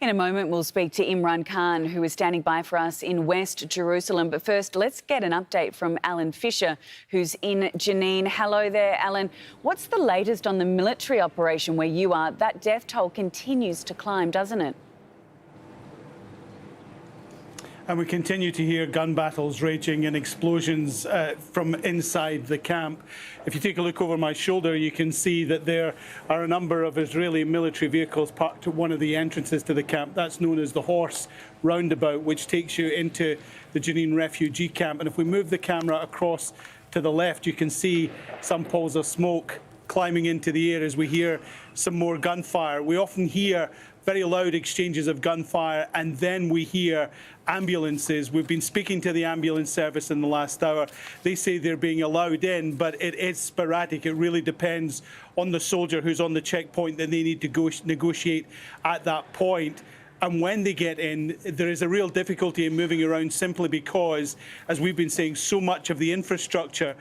In a moment, we'll speak to Imran Khan, who is standing by for us in West Jerusalem. But first, let's get an update from Alan Fisher, who's in Jenin. Hello there, Alan. What's the latest on the military operation where you are? That death toll continues to climb, doesn't it? And we continue to hear gun battles raging and explosions from inside the camp. If you take a look over my shoulder, you can see that there are a number of Israeli military vehicles parked at one of the entrances to the camp. That's known as the Horse Roundabout, which takes you into the Jenin refugee camp. And if we move the camera across to the left, you can see some pools of smoke climbing into the air as we hear some more gunfire. We often hear very loud exchanges of gunfire, and then we hear ambulances. We've been speaking to the ambulance service in the last hour. They say they're being allowed in, but it is sporadic. It really depends on the soldier who's on the checkpoint that they need to negotiate at that point. And when they get in, there is a real difficulty in moving around simply because, as we've been saying, so much of the infrastructure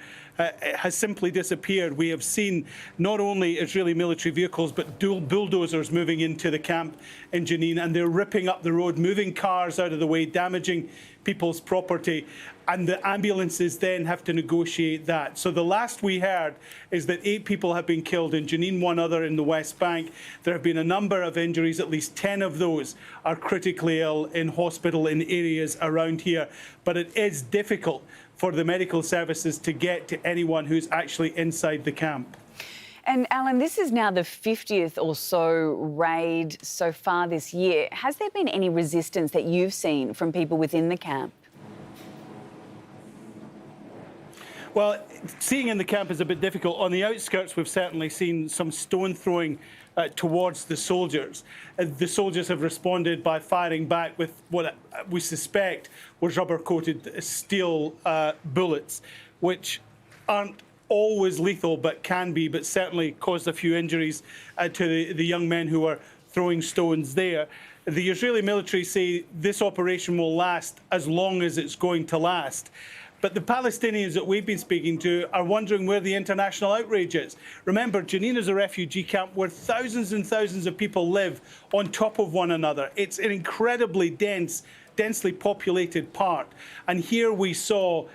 has simply disappeared. We have seen not only Israeli military vehicles, but dual bulldozers moving into the camp in Jenin, and they're ripping up the road, moving cars out of the way, damaging people's property, and the ambulances then have to negotiate that. So the last we heard is that 8 people have been killed in Jenin, 1 other in the West Bank. There have been a number of injuries. At least 10 of those are critically ill in hospital in areas around here. But it is difficult for the medical services to get to anyone who's actually inside the camp. And Alan, this is now the 50th or so raid so far this year. Has there been any resistance that you've seen from people within the camp? Well, seeing in the camp is a bit difficult. On the outskirts, we've certainly seen some stone throwing towards the soldiers. The soldiers have responded by firing back with what we suspect was rubber-coated steel bullets, which aren't always lethal, but can be, but certainly caused a few injuries to the young men who were throwing stones there. The Israeli military say this operation will last as long as it's going to last. But the Palestinians that we've been speaking to are wondering where the international outrage is. Remember, Jenin is a refugee camp where thousands and thousands of people live on top of one another. It's an incredibly densely populated part. And here we saw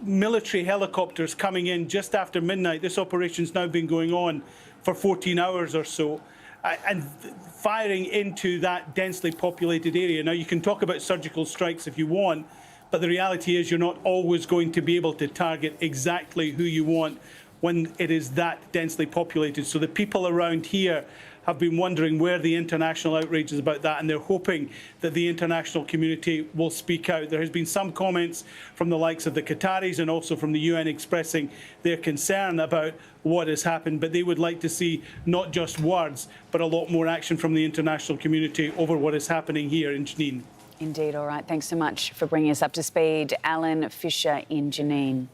military helicopters coming in just after midnight. This operation's now been going on for 14 hours or so. And firing into that densely populated area. Now, you can talk about surgical strikes if you want, but the reality is you're not always going to be able to target exactly who you want when it is that densely populated. So the people around here have been wondering where the international outrage is about that, and they're hoping that the international community will speak out. There has been some comments from the likes of the Qataris and also from the UN expressing their concern about what has happened, but they would like to see not just words, but a lot more action from the international community over what is happening here in Jenin. Indeed. All right. Thanks so much for bringing us up to speed. Alan Fisher in Jenin.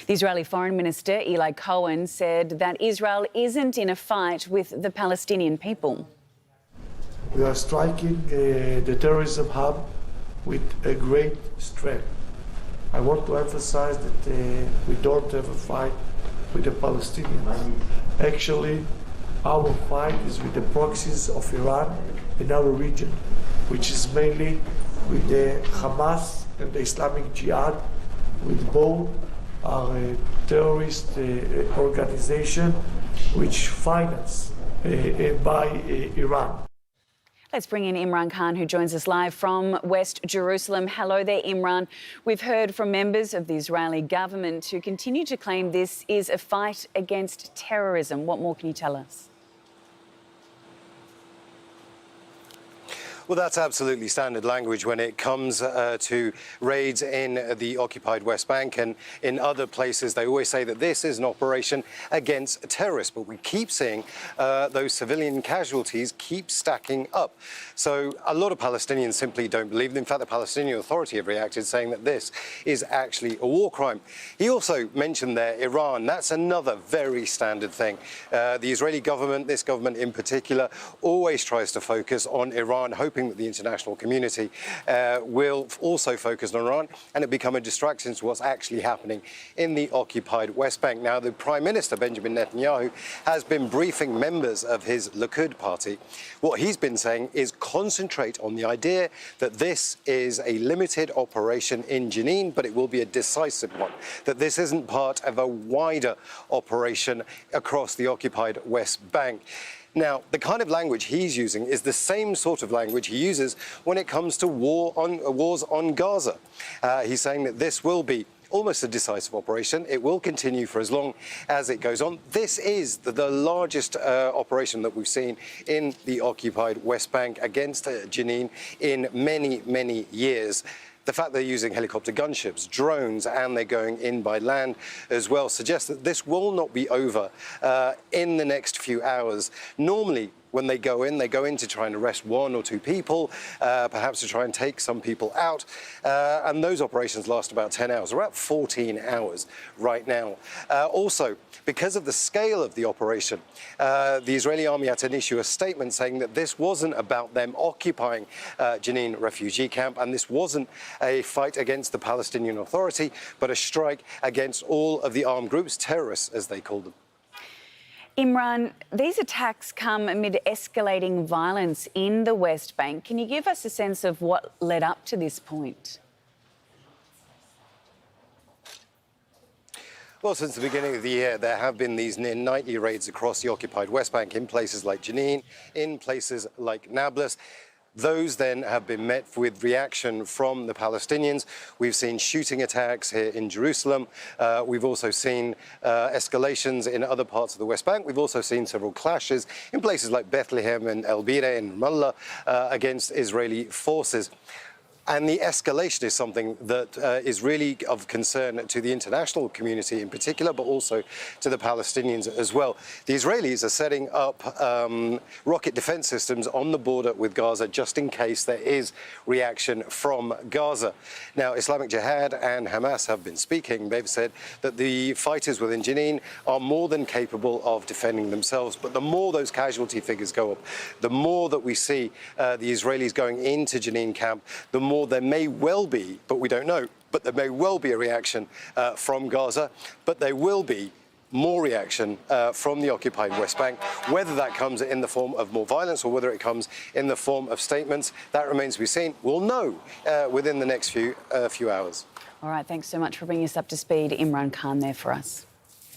The Israeli Foreign Minister, Eli Cohen, said that Israel isn't in a fight with the Palestinian people. We are striking the terrorism hub with a great strength. I want to emphasize that we don't have a fight with the Palestinians. Actually, our fight is with the proxies of Iran in our region, which is mainly with the Hamas and the Islamic Jihad, with both are a terrorist organization which financed by Iran. Let's bring in Imran Khan, who joins us live from West Jerusalem. Hello there, Imran. We've heard from members of the Israeli government who continue to claim this is a fight against terrorism. What more can you tell us? Well, that's absolutely standard language when it comes to raids in the occupied West Bank and in other places. They always say that this is an operation against terrorists, but we keep seeing those civilian casualties keep stacking up. So a lot of Palestinians simply don't believe them. In fact, the Palestinian Authority have reacted saying that this is actually a war crime. He also mentioned there Iran. That's another very standard thing. The Israeli government, this government in particular, always tries to focus on Iran, hoping hoping that the international community will also focus on Iran and it become a distraction to what's actually happening in the occupied West Bank. Now, the Prime Minister, Benjamin Netanyahu, has been briefing members of his Likud party. What he's been saying is concentrate on the idea that this is a limited operation in Jenin, but it will be a decisive one, that this isn't part of a wider operation across the occupied West Bank. Now, the kind of language he's using is the same sort of language he uses when it comes to wars on Gaza. He's saying that this will be almost a decisive operation. It will continue for as long as it goes on. This is the largest operation that we've seen in the occupied West Bank against Jenin in many, many years. The fact they're using helicopter gunships, drones, and they're going in by land as well suggests that this will not be over in the next few hours. Normally, when they go in to try and arrest 1 or 2 people, perhaps to try and take some people out. And those operations last about 10 hours, about 14 hours right now. Also, because of the scale of the operation, the Israeli army had to issue a statement saying that this wasn't about them occupying Jenin refugee camp, and this wasn't a fight against the Palestinian Authority, but a strike against all of the armed groups, terrorists as they call them. Imran, these attacks come amid escalating violence in the West Bank. Can you give us a sense of what led up to this point? Well, since the beginning of the year, there have been these near nightly raids across the occupied West Bank in places like Jenin, in places like Nablus. Those then have been met with reaction from the Palestinians. We've seen shooting attacks here in Jerusalem. We've also seen escalations in other parts of the West Bank. We've also seen several clashes in places like Bethlehem and El Bire and Ramallah against Israeli forces. And the escalation is something that is really of concern to the international community in particular, but also to the Palestinians as well. The Israelis are setting up rocket defense systems on the border with Gaza just in case there is reaction from Gaza. Now, Islamic Jihad and Hamas have been speaking. They've said that the fighters within Jenin are more than capable of defending themselves. But the more those casualty figures go up, the more that we see the Israelis going into Jenin camp, the more there may well be, but we don't know, but there may well be a reaction from Gaza, but there will be more reaction from the occupied West Bank. Whether that comes in the form of more violence or whether it comes in the form of statements, that remains to be seen. We'll know within the next few hours. All right, thanks so much for bringing us up to speed. Imran Khan there for us.